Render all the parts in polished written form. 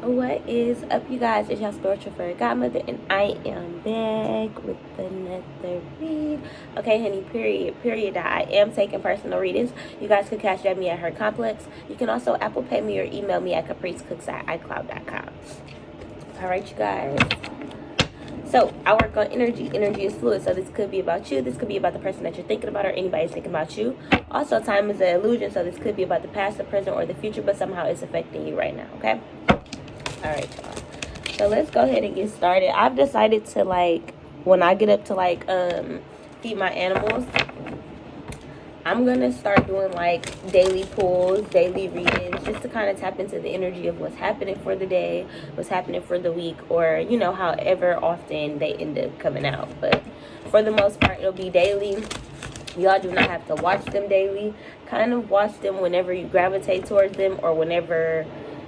What is up, you guys? It's your spiritual fairy godmother, and I am back with another read. Okay, honey, period. I am taking personal readings. You guys can cash at me at Her Complex. You can also Apple Pay me or email me at capricecooks@icloud.com. All right, you guys. So I work on energy. Energy is fluid, so this could be about you. This could be about the person that you're thinking about, or anybody's thinking about you. Also, time is an illusion, so this could be about the past, the present, or the future, but somehow it's affecting you right now. Okay. All right, y'all. So let's go ahead and get started. I've decided to, like, when I get up to feed my animals, I'm gonna start doing like daily pulls, daily readings, just to kind of tap into the energy of what's happening for the day, what's happening for the week, or however often they end up coming out. But for the most part, it'll be daily. Y'all do not have to watch them daily. Kind of watch them whenever you gravitate towards them, or whenever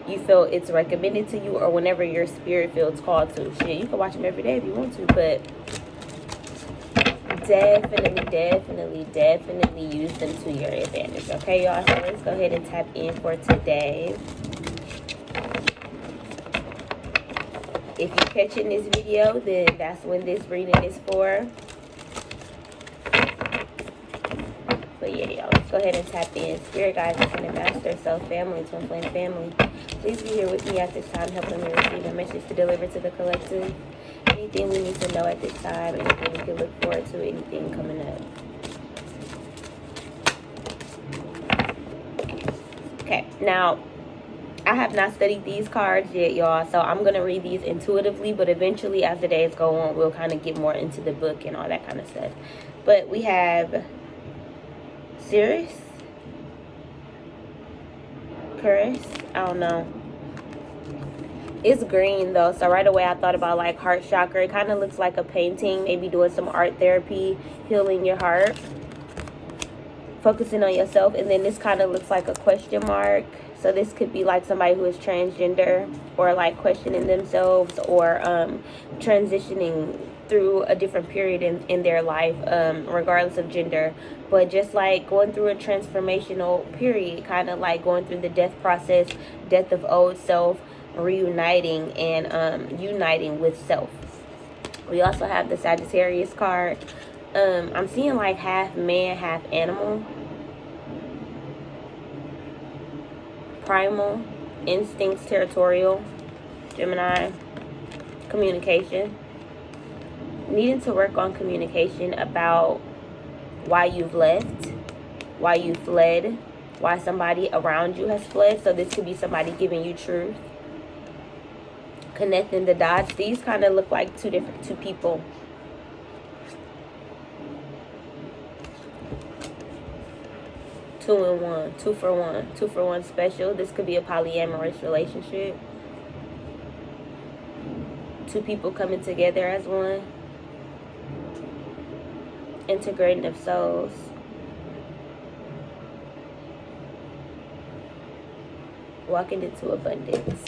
you feel it's recommended to you, or whenever your spirit feels called to. Shit, you can watch them every day if you want to, but definitely use them to your advantage. Okay, y'all? So let's go ahead and tap in for today. If you're catching this video, then that's when this reading is for. But yeah, y'all, let's go ahead and tap in. Spirit guides, Ascended Master, Self, Family, Twin Flame Family. Please be here with me at this time, helping me receive a message to deliver to the collective. Anything we need to know at this time, anything we can look forward to, anything coming up. Okay, now, I have not studied these cards yet, y'all, so I'm going to read these intuitively, but eventually, as the days go on, we'll kind of get more into the book and all that kind of stuff. But we have Sirius? Chris? I don't know. It's green though, so right away I thought about like heart chakra. It kind of looks like a painting, maybe doing some art therapy, healing your heart, focusing on yourself. And then this kind of looks like a question mark, so this could be like somebody who is transgender, or like questioning themselves, or transitioning through a different period in their life, regardless of gender, but just like going through a transformational period, kind of like going through the death process, death of old self, reuniting and uniting with self. We also have the Sagittarius card. I'm seeing like half man, half animal. Primal, instincts, territorial, Gemini, communication. Needing to work on communication about why you've left, why you fled, why somebody around you has fled. So this could be somebody giving you truth. Connecting the dots. These kind of look like two people. Two for one special. This could be a polyamorous relationship. Two people coming together as one. Integrating of souls. Walking into abundance.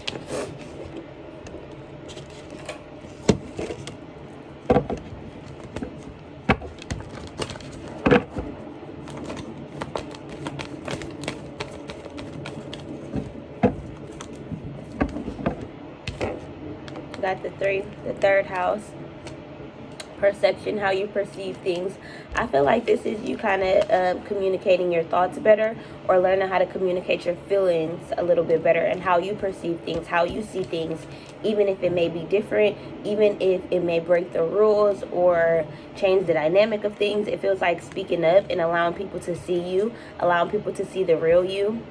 Got the third house. Perception, how you perceive things. I feel like this is you kind of communicating your thoughts better, or learning how to communicate your feelings a little bit better, and how you perceive things, how you see things, even if it may be different, even if it may break the rules or change the dynamic of things. It feels like speaking up and allowing people to see you, allowing people to see the real you.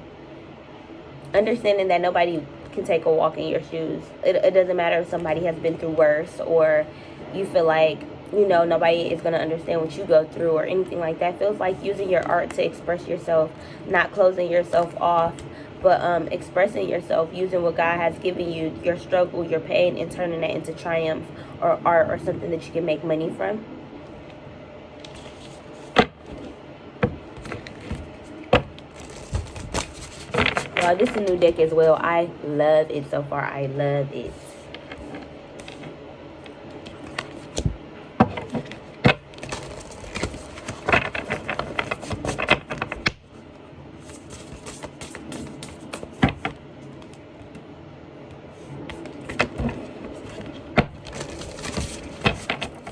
Understanding that nobody can take a walk in your shoes. It doesn't matter if somebody has been through worse, or you feel like nobody is going to understand what you go through, or anything like that. Feels like using your art to express yourself, not closing yourself off, but expressing yourself, using what God has given you, your struggle, your pain, and turning that into triumph, or art, or something that you can make money from. Wow, this is a new deck as well. I love it so far. I love it.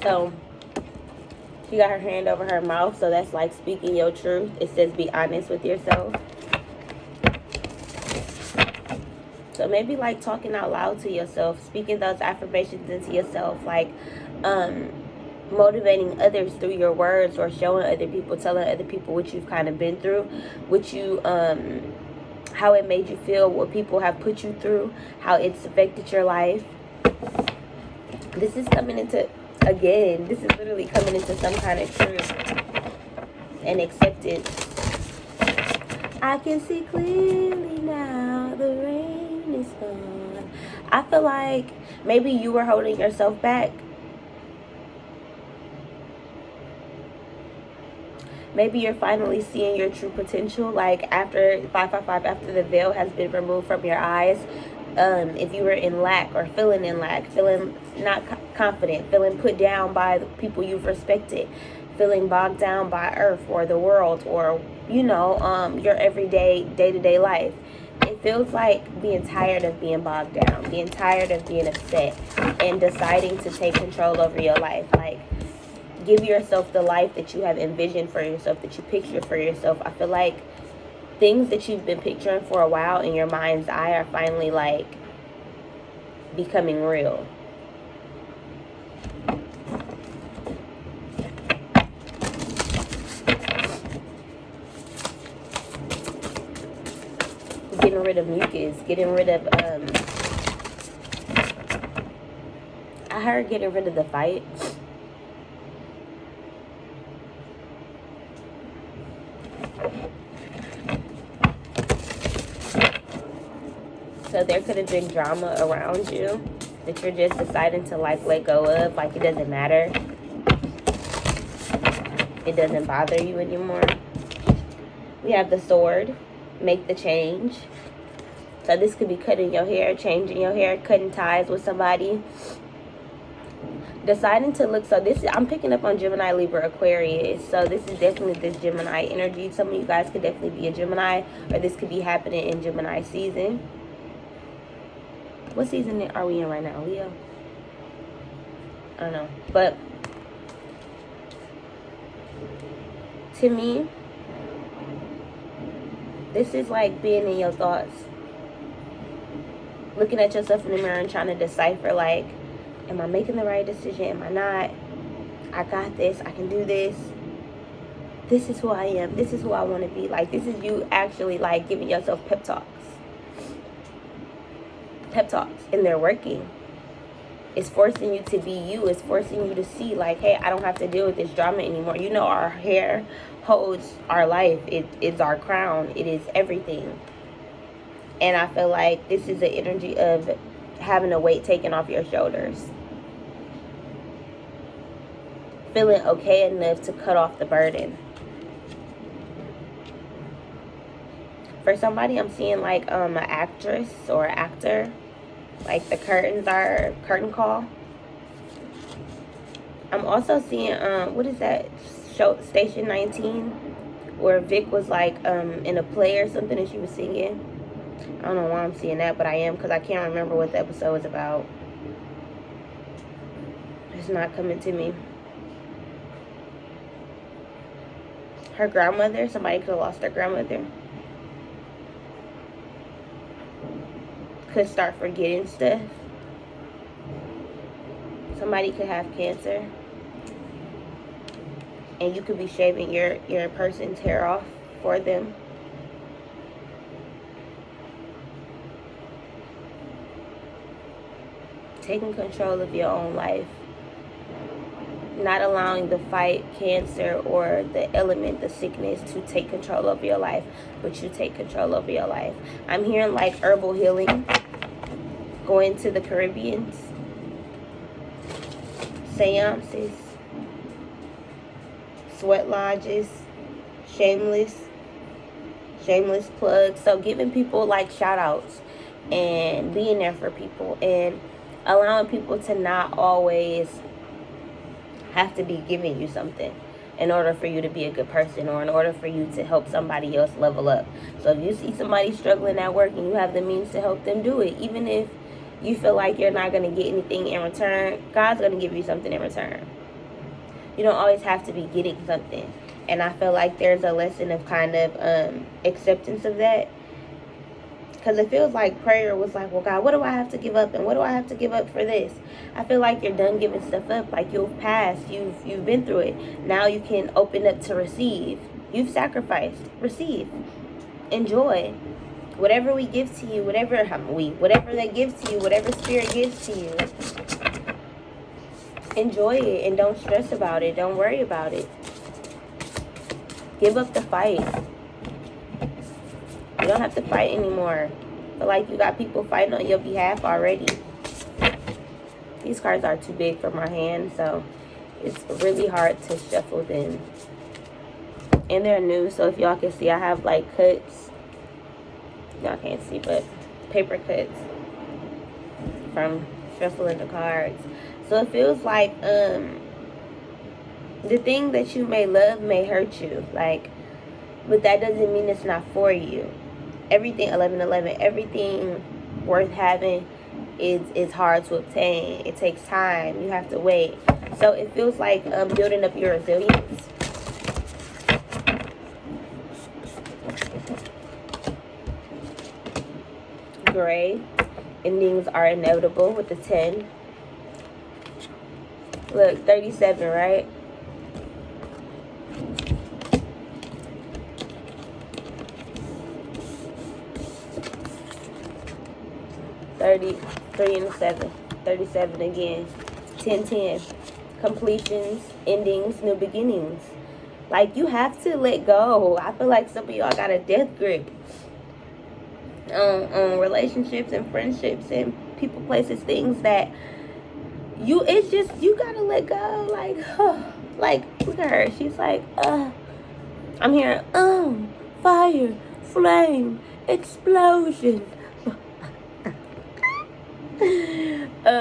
So she got her hand over her mouth, so that's like speaking your truth. It says be honest with yourself. So maybe like talking out loud to yourself, speaking those affirmations into yourself, like motivating others through your words, or showing other people, telling other people what you've kind of been through, what you how it made you feel, what people have put you through, how it's affected your life. This is coming into, again, this is literally coming into some kind of truth and acceptance. I can see clearly now, the rain is gone. I feel like maybe you were holding yourself back. Maybe you're finally seeing your true potential, like after 555, after the veil has been removed from your eyes. If you were in lack, or feeling in lack, feeling not confident, feeling put down by the people you've respected, feeling bogged down by earth or the world, or your everyday day-to-day life. It feels like being tired of being bogged down, being tired of being upset, and deciding to take control over your life. Like, give yourself the life that you have envisioned for yourself, that you picture for yourself. I feel like things that you've been picturing for a while in your mind's eye are finally like becoming real. Getting rid of mucus, getting rid of I heard getting rid of the fight. So there could have been drama around you that you're just deciding to like let go of, like it doesn't matter. It doesn't bother you anymore. We have the sword, make the change. So this could be cutting your hair, changing your hair, cutting ties with somebody. Deciding to look, so this, I'm picking up on Gemini, Libra, Aquarius. So this is definitely this Gemini energy. Some of you guys could definitely be a Gemini, or this could be happening in Gemini season. What season are we in right now? Leo? I don't know. But to me, this is like being in your thoughts. Looking at yourself in the mirror and trying to decipher, like, am I making the right decision? Am I not? I got this. I can do this. This is who I am. This is who I want to be. Like, this is you actually, like, giving yourself pep talks. Pep talks. And they're working. It's forcing you to be you. It's forcing you to see, like, hey, I don't have to deal with this drama anymore. You know, our hair holds our life. It's our crown. It is everything. And I feel like this is the energy of having a weight taken off your shoulders. Feeling okay enough to cut off the burden. For somebody, I'm seeing like an actress or actor. Like the curtains are curtain call. I'm also seeing, what is that show, Station 19? Where Vic was like in a play or something and she was singing. I don't know why I'm seeing that, but I am, because I can't remember what the episode was about. It's not coming to me. Her grandmother, somebody could have lost their grandmother. Could start forgetting stuff. Somebody could have cancer. And you could be shaving your person's hair off for them. Taking control of your own life. Not allowing the fight, cancer, or the element, the sickness, to take control of your life. But you take control over your life. I'm hearing like herbal healing. Going to the Caribbean. Seances. Sweat lodges. Shameless plugs. So giving people like shout outs. And being there for people. And allowing people to not always have to be giving you something in order for you to be a good person, or in order for you to help somebody else level up. So if you see somebody struggling at work and you have the means to help them do it, even if you feel like you're not going to get anything in return, God's going to give you something in return. You don't always have to be getting something. And I feel like there's a lesson of kind of acceptance of that. Because it feels like prayer was like, well, God, what do I have to give up? And what do I have to give up for this? I feel like you're done giving stuff up. Like, you've passed. You've been through it. Now you can open up to receive. You've sacrificed. Receive. Enjoy. Whatever we give to you, whatever they give to you, whatever spirit gives to you, enjoy it and don't stress about it. Don't worry about it. Give up the fight. You don't have to fight anymore. I feel like you got people fighting on your behalf already. These cards are too big for my hand, so it's really hard to shuffle them. And they're new, so if y'all can see, I have like cuts. Y'all can't see, but paper cuts from shuffling the cards. So it feels like the thing that you may love may hurt you, like, but that doesn't mean it's not for you. Everything 1111, everything worth having is hard to obtain. It takes time. You have to wait. So it feels like building up your resilience. Gray. Endings are inevitable with the 10. Look, 37, right? Three and 7. 37 again. 10. Completions, endings, new beginnings. Like, you have to let go. I feel like some of y'all got a death grip on relationships and friendships and people, places, things that it's just, you gotta let go. Like, like, look at her. She's like, I'm hearing, fire, flame, explosion.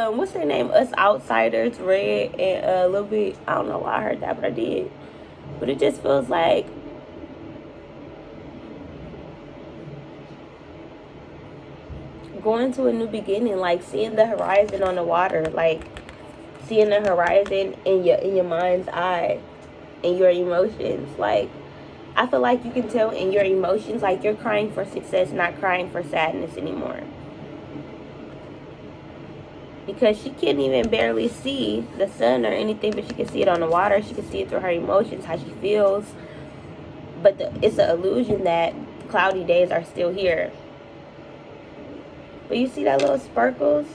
What's her name? Us Outsiders, Red, and a little bit, I don't know why I heard that, but I did. But it just feels like going to a new beginning, like seeing the horizon on the water, like seeing the horizon in your mind's eye, in your emotions. Like, I feel like you can tell in your emotions, like you're crying for success, not crying for sadness anymore. Because she can't even barely see the sun or anything, but she can see it on the water. She can see it through her emotions, how she feels. But it's an illusion that cloudy days are still here. But you see that little sparkles?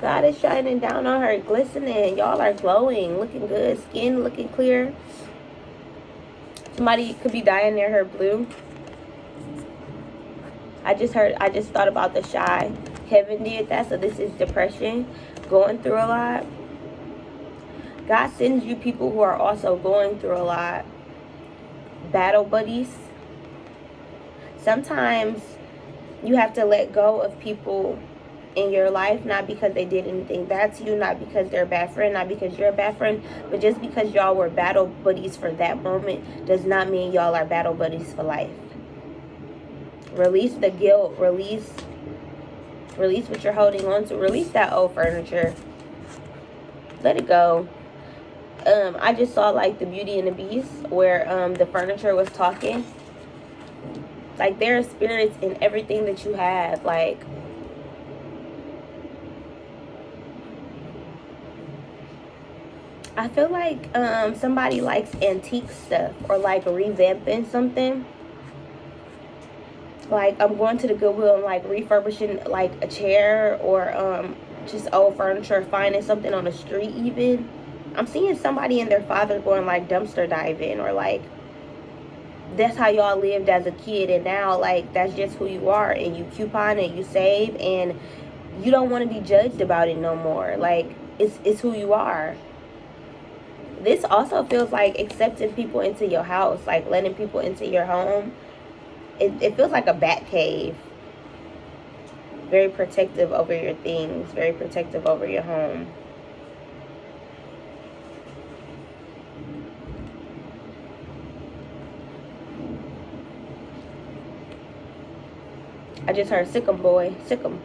God is shining down on her, glistening. Y'all are glowing, looking good, skin looking clear. Somebody could be dyeing their hair blue. I just thought about the shy. Kevin did that, so this is depression, going through a lot. God sends you people who are also going through a lot. Battle buddies. Sometimes you have to let go of people in your life, not because they did anything bad to you, not because they're a bad friend, not because you're a bad friend, but just because y'all were battle buddies for that moment does not mean y'all are battle buddies for life. Release the guilt. Release what you're holding on to. Release that old furniture. Let it go. I just saw like the Beauty and the Beast, where the furniture was talking. Like, there are spirits in everything that you have. Like, I feel like somebody likes antique stuff, or like revamping something. Like, I'm going to the Goodwill and like refurbishing like a chair, or just old furniture, finding something on the street even. I'm seeing somebody and their father going like dumpster diving, or like that's how y'all lived as a kid, and now like that's just who you are, and you coupon and you save, and you don't want to be judged about it no more. Like, it's who you are. This also feels like accepting people into your house, like letting people into your home. It feels like a bat cave. Very protective over your things. Very protective over your home. I just heard Sick 'em, boy. Sick 'em.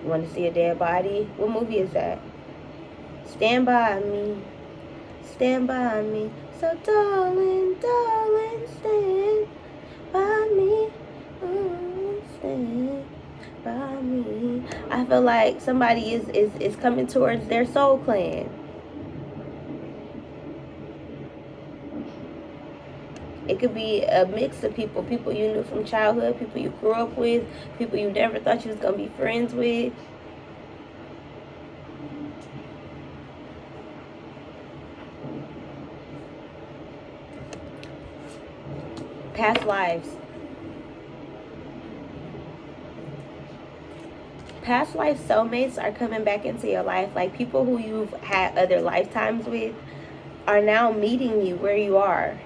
You want to see a dead body? What movie is that? Stand by me. Stand by me. So darling, darling, stand by me. Oh, stand by me. I feel like somebody is coming towards their soul clan. It could be a mix of people. People you knew from childhood, people you grew up with, people you never thought you was going to be friends with. Past lives. Past life soulmates are coming back into your life. Like people who you've had other lifetimes with are now meeting you where you are.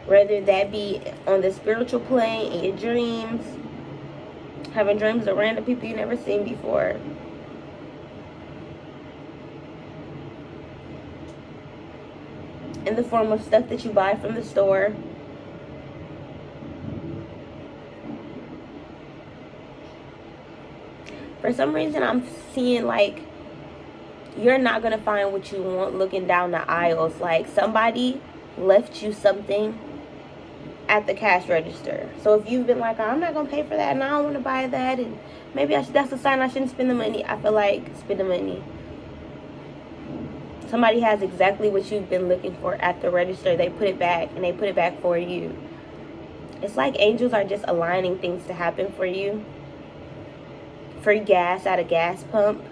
Whether that be on the spiritual plane, in your dreams, having dreams of random people you never seen before. In the form of stuff that you buy from the store. For some reason, I'm seeing like you're not going to find what you want looking down the aisles. Like somebody left you something at the cash register. So if you've been like, I'm not going to pay for that and I don't want to buy that, and maybe that's a sign I shouldn't spend the money. I feel like spend the money. Somebody has exactly what you've been looking for at the register. They put it back, and they put it back for you. It's like angels are just aligning things to happen for you. Free gas at a gas pump.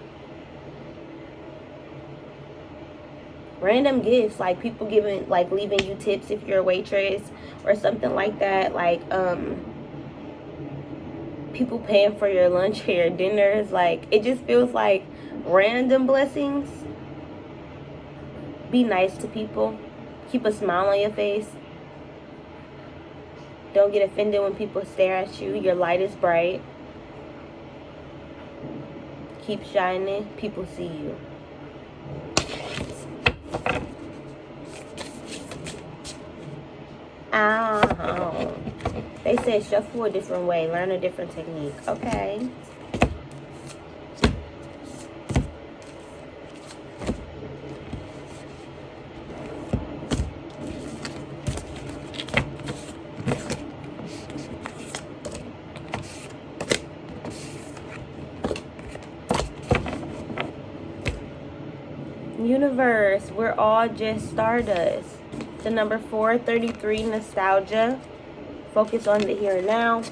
Random gifts, like people giving, like leaving you tips if you're a waitress or something like that. Like people paying for your lunch or your dinners. Like it just feels like random blessings. Be nice to people. Keep a smile on your face. Don't get offended when people stare at you. Your light is bright. Keep shining. People see you. Oh. They said shuffle a different way. Learn a different technique. Okay. Universe, we're all just stardust. The number 433, nostalgia. Focus on the here and now.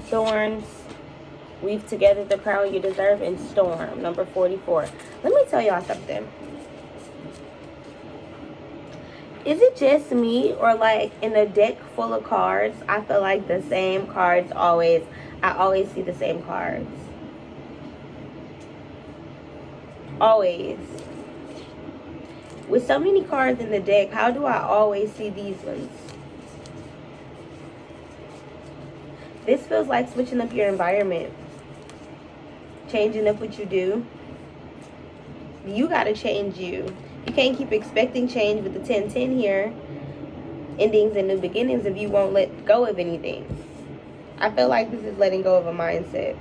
Thorns. Weave together the crown you deserve. And storm, number 44. Let me tell y'all something. Is it just me, or like in a deck full of cards, I feel like the same cards always, I always see the same cards. Always. With so many cards in the deck, how do I always see these ones? This feels like switching up your environment. Changing up what you do. You gotta change you. You can't keep expecting change with the 10-10 here. Endings and new beginnings if you won't let go of anything. I feel like this is letting go of a mindset.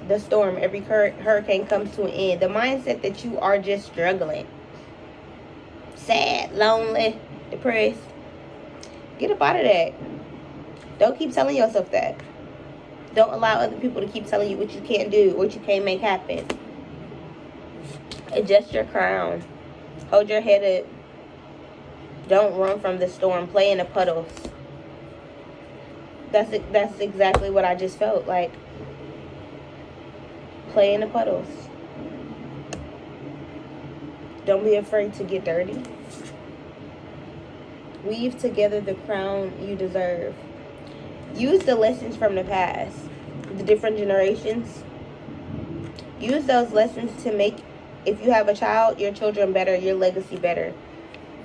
The storm, every hurricane comes to an end. The mindset that you are just struggling. Sad, lonely, depressed. Get up out of that. Don't keep telling yourself that. Don't allow other people to keep telling you what you can't do, what you can't make happen. Adjust your crown. Hold your head up. Don't run from the storm. Play in the puddles. That's exactly what I just felt like. Play in the puddles. Don't be afraid to get dirty. Weave together the crown you deserve. Use the lessons from the past, the different generations. Use those lessons to make, if you have a child, your children better, your legacy better.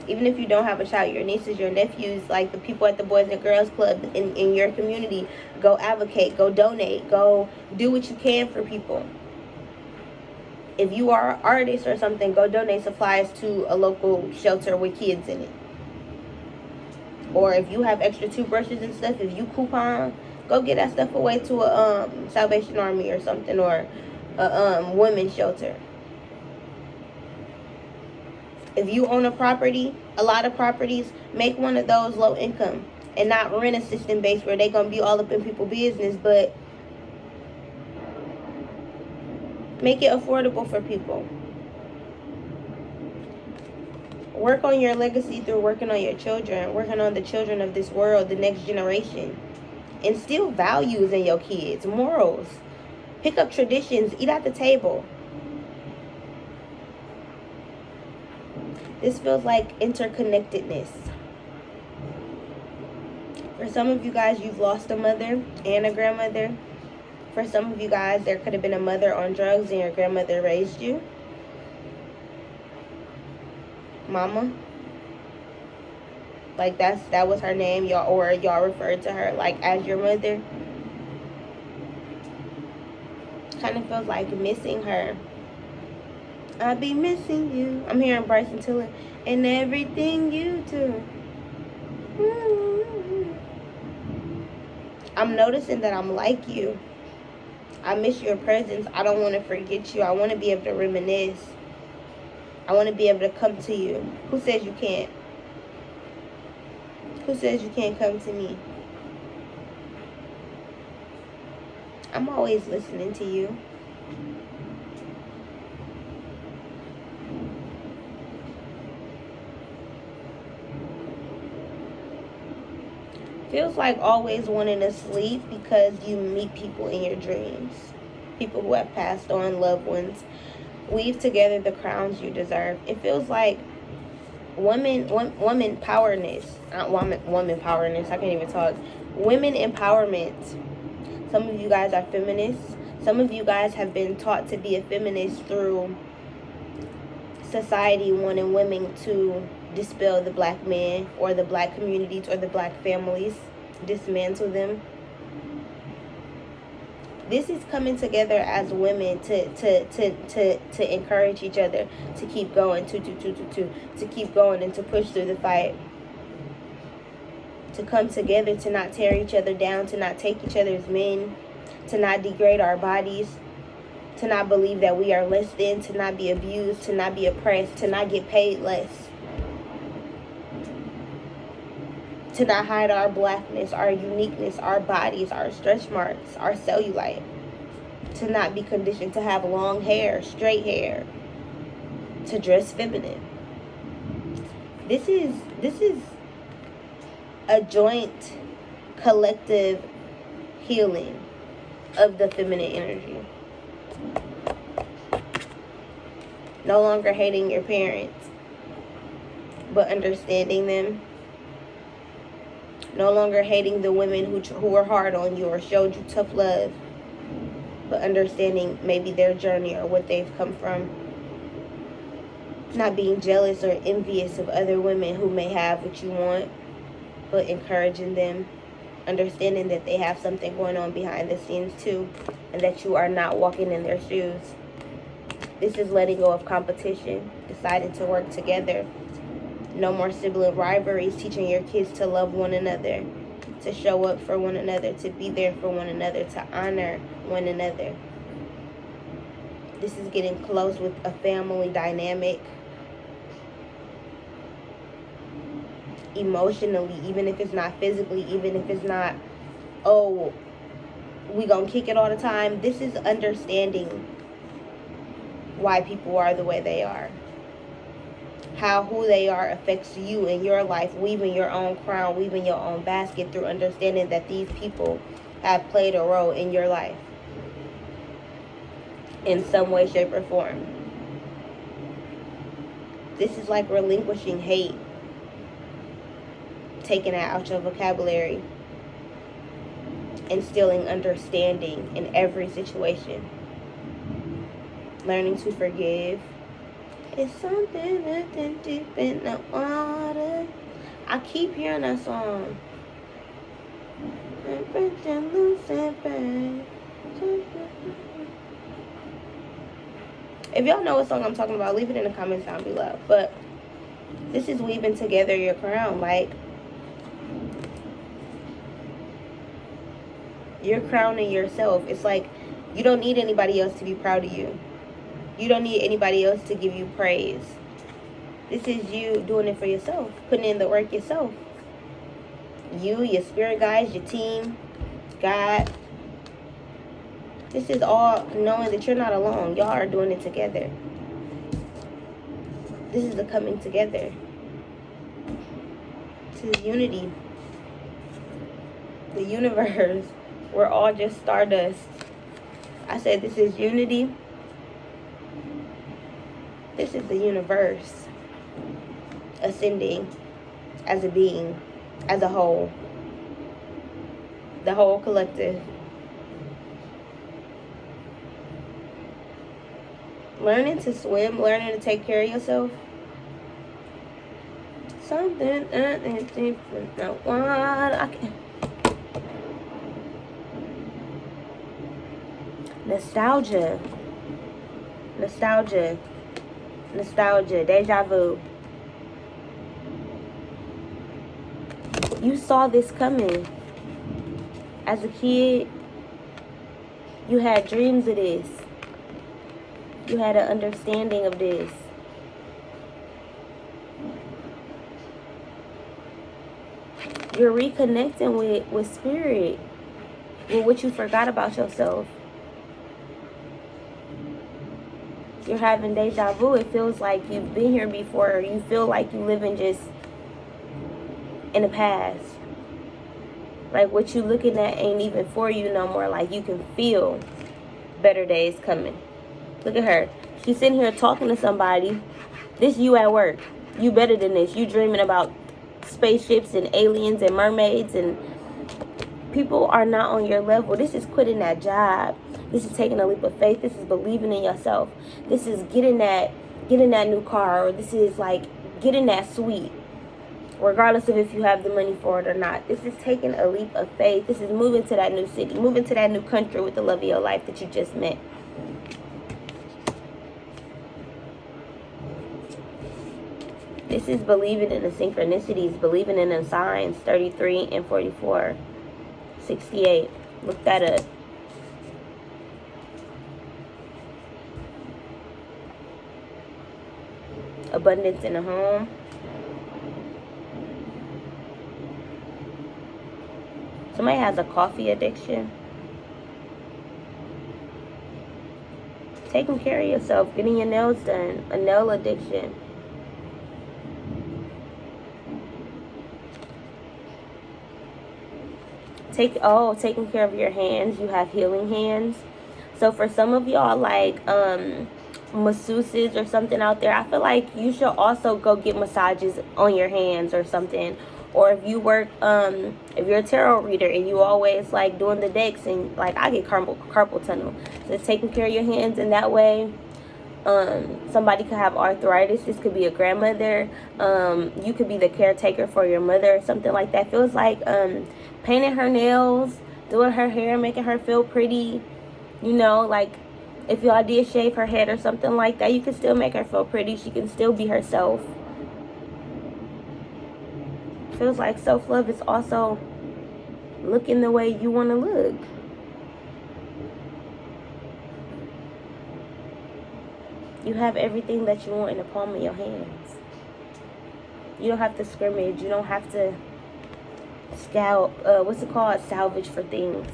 Even if you don't have a child, your nieces, your nephews, like the people at the Boys and Girls Club in your community, go advocate, go donate, go do what you can for people. If you are an artist or something, go donate supplies to a local shelter with kids in it. Or if you have extra toothbrushes and stuff, if you coupon, go get that stuff away to a Salvation Army or something, or a women's shelter. If you own a property, a lot of properties, make one of those low income and not rent a system base where they're going to be all up in people's business, but make it affordable for people. Work on your legacy through working on your children, working on the children of this world, the next generation. Instill values in your kids, morals. Pick up traditions, eat at the table. This feels like interconnectedness. For some of you guys, you've lost a mother and a grandmother. For some of you guys, there could have been a mother on drugs and your grandmother raised you. Mama. Like that was her name, y'all, or y'all referred to her like as your mother. Kind of feels like missing her. I'll be missing you. I'm hearing Bryson Tiller. And everything you do. I'm noticing that I'm like you. I miss your presence. I don't want to forget you. I want to be able to reminisce. I want to be able to come to you. Who says you can't? Who says you can't come to me? I'm always listening to you. Feels like always wanting to sleep because you meet people in your dreams. People who have passed on, loved ones. Weave together the crowns you deserve. It feels like woman powerness. Not woman powerness. I can't even talk. Women empowerment. Some of you guys are feminists. Some of you guys have been taught to be a feminist through society wanting women to dispel the black man or the black communities or the black families, dismantle them. This is coming together as women to encourage each other to keep going, to keep going and to push through the fight. To come together, to not tear each other down, to not take each other's men, to not degrade our bodies, to not believe that we are less than, to not be abused, to not be oppressed, to not get paid less. To not hide our blackness, our uniqueness, our bodies, our stretch marks, our cellulite. To not be conditioned to have long hair, straight hair. To dress feminine. This is a joint collective healing of the feminine energy. No longer hating your parents, but understanding them. No longer hating the women who were hard on you or showed you tough love, but understanding maybe their journey or what they've come from. Not being jealous or envious of other women who may have what you want, but encouraging them. Understanding that they have something going on behind the scenes too, and that you are not walking in their shoes. This is letting go of competition, deciding to work together. No more sibling rivalries, teaching your kids to love one another, to show up for one another, to be there for one another, to honor one another. This is getting close with a family dynamic. Emotionally, even if it's not physically, even if it's not, oh, we gonna kick it all the time. This is understanding why people are the way they are. How who they are affects you in your life, weaving your own crown, weaving your own basket through understanding that these people have played a role in your life in some way, shape, or form. This is like relinquishing hate, taking it out your vocabulary, instilling understanding in every situation, learning to forgive. It's something written deep in the water. I keep hearing that song. If y'all know what song I'm talking about, leave it in the comments down below. But this is weaving together your crown. Like, you're crowning yourself. It's like you don't need anybody else to be proud of you. You don't need anybody else to give you praise. This is you doing it for yourself, putting in the work yourself. You, your spirit guides, your team, God. This is all knowing that you're not alone. Y'all are doing it together. This is the coming together. This is unity. The universe. We're all just stardust. I said this is unity. This is the universe ascending as a being, as a whole. The whole collective. Learning to swim, learning to take care of yourself. Something nostalgia. Nostalgia. Nostalgia. Deja vu. You saw this coming. As a kid, you had dreams of this. You had an understanding of this. You're reconnecting with spirit, with what you forgot about yourself. You're having deja vu. It feels like you've been here before. Or you feel like you live in just in the past. Like what you looking at ain't even for you no more. Like you can feel better days coming. Look at her. She's sitting here talking to somebody. This you at work. You better than this. You dreaming about spaceships and aliens and mermaids, and people are not on your level. This is quitting that job. This is taking a leap of faith. This is believing in yourself. This is getting that new car, or this is like getting that suite, regardless of if you have the money for it or not. This is taking a leap of faith. This is moving to that new city, moving to that new country with the love of your life that you just met. This is believing in the synchronicities, believing in the signs, 33 and 44, 68. Look that up. Abundance in the home. Somebody has a coffee addiction. Taking care of yourself, getting your nails done, a nail addiction. Taking care of your hands. You have healing hands. So for some of y'all, like masseuses or something out there, I feel like you should also go get massages on your hands or something. Or if you work, if you're a tarot reader and you always like doing the decks, and like I get carpal tunnel, so taking care of your hands in that way. Somebody could have arthritis. This could be a grandmother. You could be the caretaker for your mother or something like that. Feels like painting her nails, doing her hair, making her feel pretty. You know, like if y'all did shave her head or something like that, you can still make her feel pretty. She can still be herself. Feels like self-love is also looking the way you want to look. You have everything that you want in the palm of your hands. You don't have to scrimmage. You don't have to salvage for things.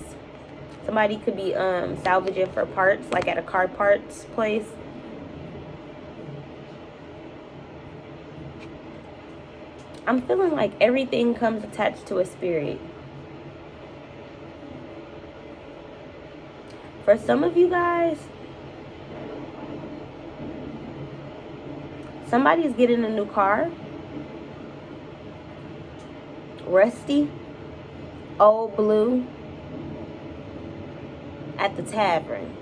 Somebody could be salvaging for parts, like at a car parts place. I'm feeling like everything comes attached to a spirit. For some of you guys, somebody's getting a new car. Rusty, old blue, at the tavern.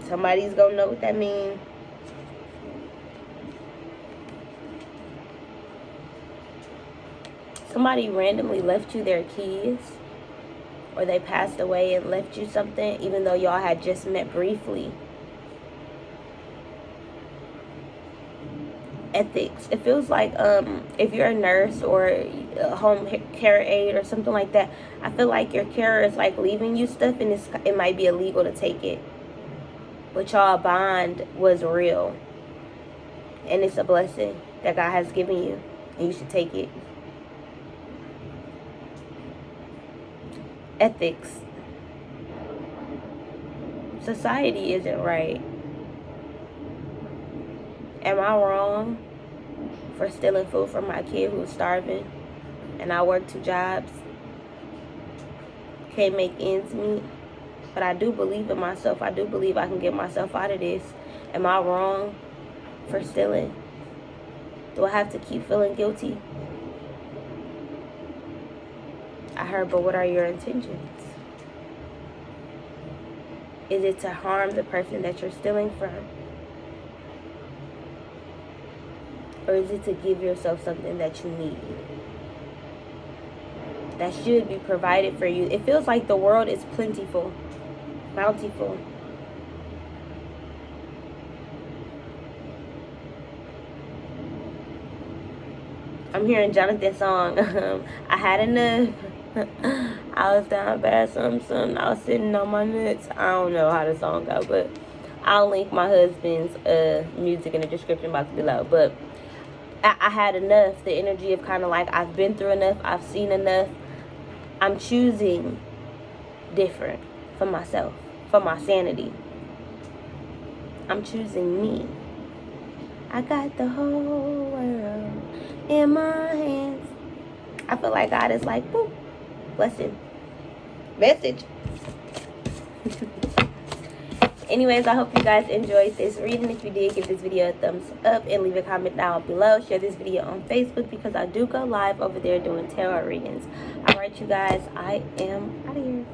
Somebody's gonna know what that means. Somebody randomly left you their keys, or they passed away and left you something, even though y'all had just met briefly. Ethics. It feels like if you're a nurse or a home care aide or something like that, I feel like your carer is like leaving you stuff, and it might be illegal to take it, but y'all bond was real. And it's a blessing that God has given you, and you should take it. Ethics. Society isn't right. Am I wrong for stealing food from my kid who's starving? And I work 2 jobs. Can't make ends meet. But I do believe in myself. I do believe I can get myself out of this. Am I wrong for stealing? Do I have to keep feeling guilty? I heard, but what are your intentions? Is it to harm the person that you're stealing from? Or is it to give yourself something that you need? That should be provided for you. It feels like the world is plentiful, bountiful. I'm hearing Jonathan's song. I had enough. I was down bad, something. I was sitting on my nuts. I don't know how the song goes, but I'll link my husband's music in the description box below. But I had enough. The energy of kind of like, I've been through enough. I've seen enough. I'm choosing different for myself, for my sanity. I'm choosing me. I got the whole world in my hands. I feel like God is like, boop, blessing. Message. Anyways, I hope you guys enjoyed this reading. If you did, give this video a thumbs up and leave a comment down below. Share this video on Facebook because I do go live over there doing tarot readings. Alright, you guys, I am out of here.